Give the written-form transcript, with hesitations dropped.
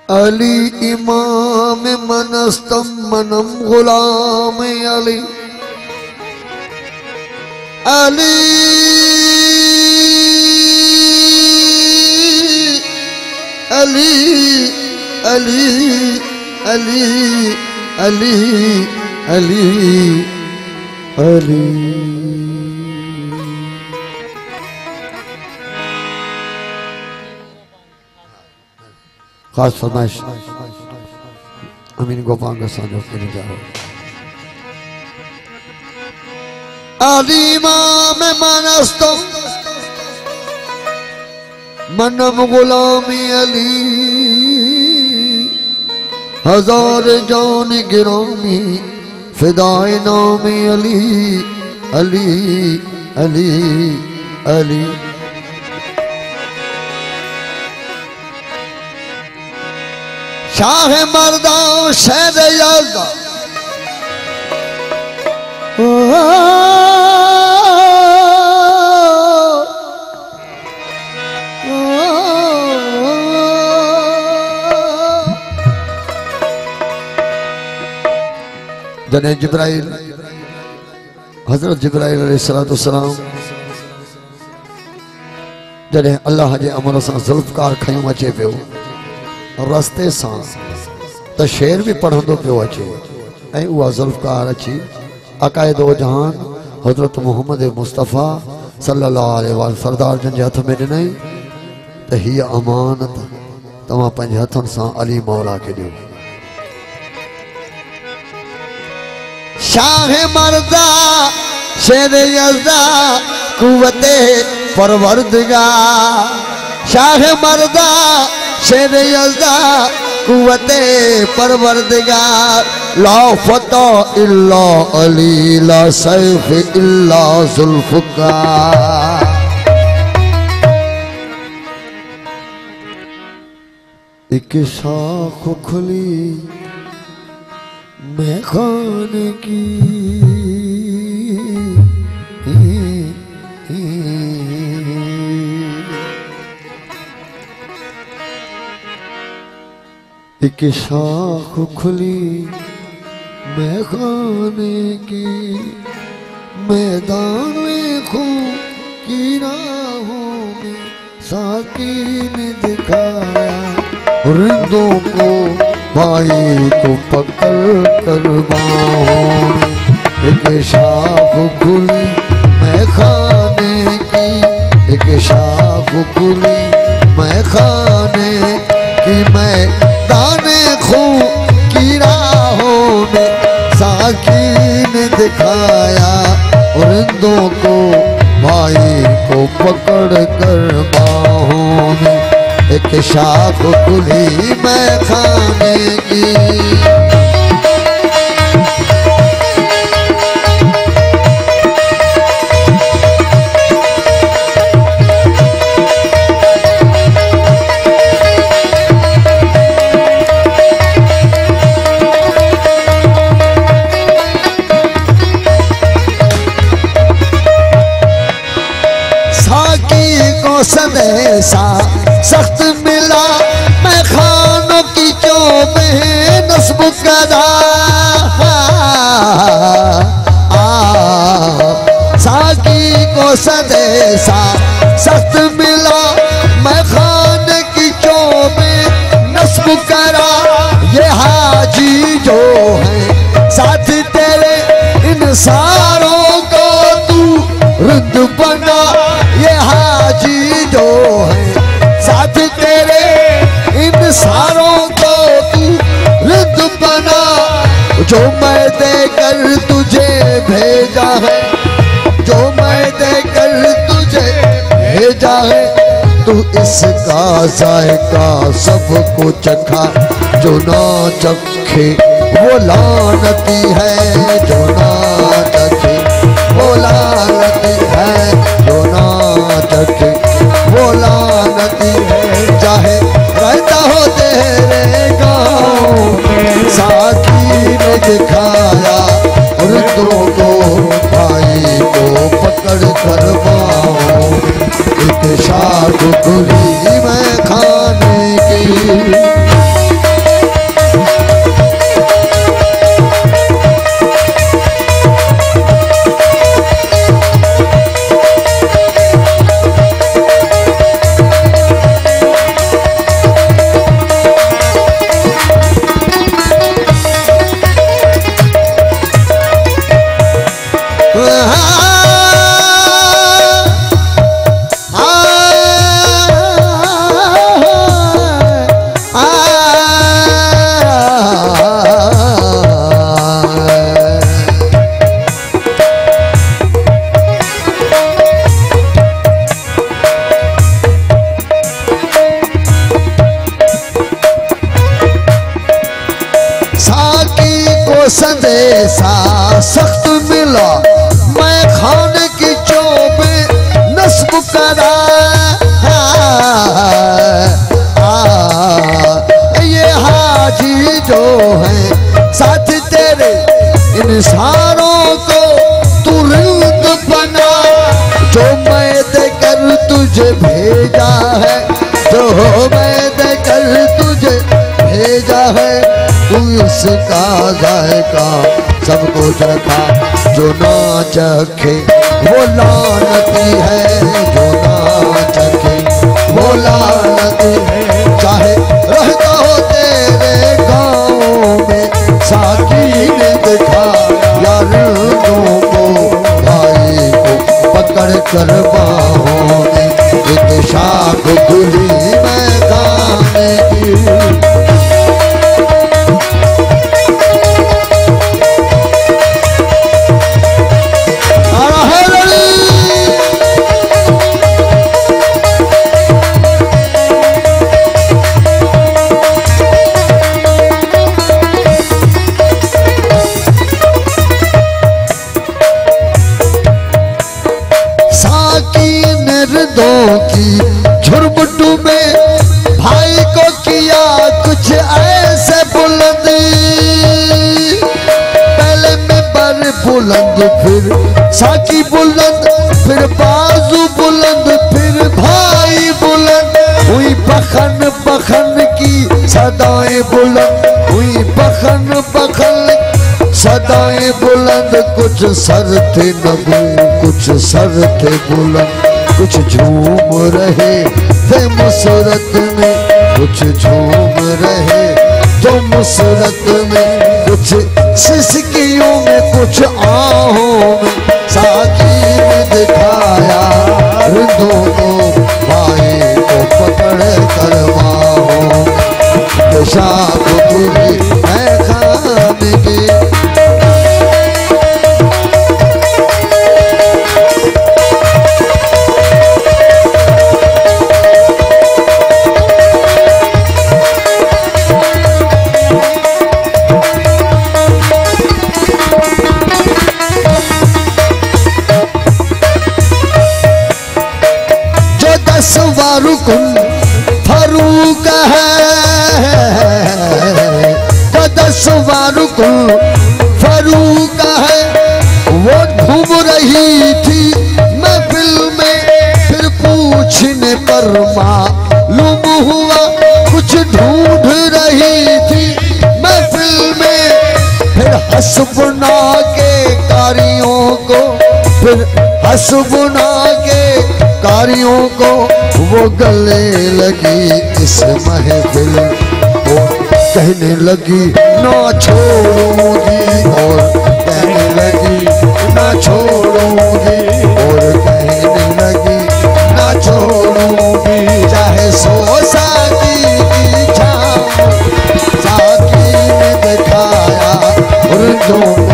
अली इमाम मनस्तम मनम गुलाम अली अली अली अली अली अली अली अली। खास फरमाइश अमीन गोपाल गसानो के लिए जाओ। अली इमाम मनस्तो मनम गुलामी अली हजार जान गिरामी फिदाए नामी अली अली अली अली। शाह मर्दा शहर यादा जने जिब्राइल हजरत जिब्राइल अलैहिस्सलाम जने अल्लाह जे अमर सां ज़ुल्फ़कार खयों अचे पियो रस्ते सां त शेर भी पढ़ंदो पियो अचे ऐं उहा ज़ुल्फ़कार अची अक़ाइदो जहान हजरत मोहम्मद मुस्तफ़ा सल्लल्लाहु अलैहि वसल्लम सरदार जन जे हथ में ॾिनई त हीअ अमानत तव्हां पंहिंजे हथनि सां अली मौला खे ॾियो। शाह मर्दा शेर यज़दा कुव्वते परवरदिगार शाह मर्दा शेर यज़दा कुव्वते परवरदिगार ला फता इल्ला अली ला सैफ इल्ला ज़ुल्फ़कार। एक शाख खुली मैं खाने की एक शाख खुली मैं खाने की मैदान में खून की राहों में साकी ने दिखाया रिंदों को भाई को पकड़ कर बाहों एक शाख खुली मैं खाने की एक शाख खुली मैं खाने की मैं दाने खून की राहों में साकी ने दिखाया रिंदों को भाई को पकड़ कर बाहों में एक शाख खुली मैं खाने की। संदेशा सख्त मिला मैं खानों की चोबे नस्ब करा साकी को संदेशा सख्त मिला मैं खान की चोबे नस्ब करा। ये हाजी जो है साथ तेरे इन सारों को तू रुद बना। ये हाजी जो है साथ तेरे इन सारों को तू रिद बना। जो मैं देकर तुझे भेजा है जो मैं देकर तुझे भेजा है तू इसका जायका सबको चखा। जो ना चखे वो लानती है जो ना चखे वो लानती है जो ना चखे वो लानती है। चाहे रहता हो तेरे गाँव साकी ने दिखाया रिंदों को भाई को पकड़ कर बाहों एक शाख खुली मैं खाने की। तुझे भेजा है, जो मैंने कर तुझे भेजा है, तू उसका जायका सबको चखा, जो ना चखे वो लानती है, जो ना चखे वो लानती है। चाहे रहता हो तेरे गाँव में, साकी ने देखा यारों को, भाई को पकड़ कर बाहों में, एक शाख खुली मैदान की। की झुरमुट में भाई को किया कुछ ऐसे बुलंदी, पहले में बर बुलंद, फिर साकी बुलंद, फिर बाजू बुलंद, फिर भाई बुलंद, हुई बखन बखन की सदाएं बुलंद, हुई बखन बखन सदाएं बुलंद। कुछ सर थे नगू, कुछ सर थे बुलंद, कुछ झूम रहे थे मुसरत में, कुछ झूम रहे तो मुसरत में, कुछ सिसकियों में, कुछ आहों में, साकी ने दिखाया रिंदों को, भाई को पकड़ कर बाहों, दिशा को पूरी है खाने की। रुकुन फरूक है, दसवां रुकुन फरूक है, वो घूम रही थी महफिल में, फिर पूछने पर मालूम हुआ कुछ ढूंढ रही थी महफिल में, फिर हसबुना के कारियों को, फिर हसबुना के कारियों को वो गले लगी इस महफिल को, कहने लगी ना छोड़ूंगी, और कहने लगी ना छोड़ूंगी, और कहने लगी ना छोड़ूंगी, चाहे सो साकी की छाँव, साकी ने दिखाया और जो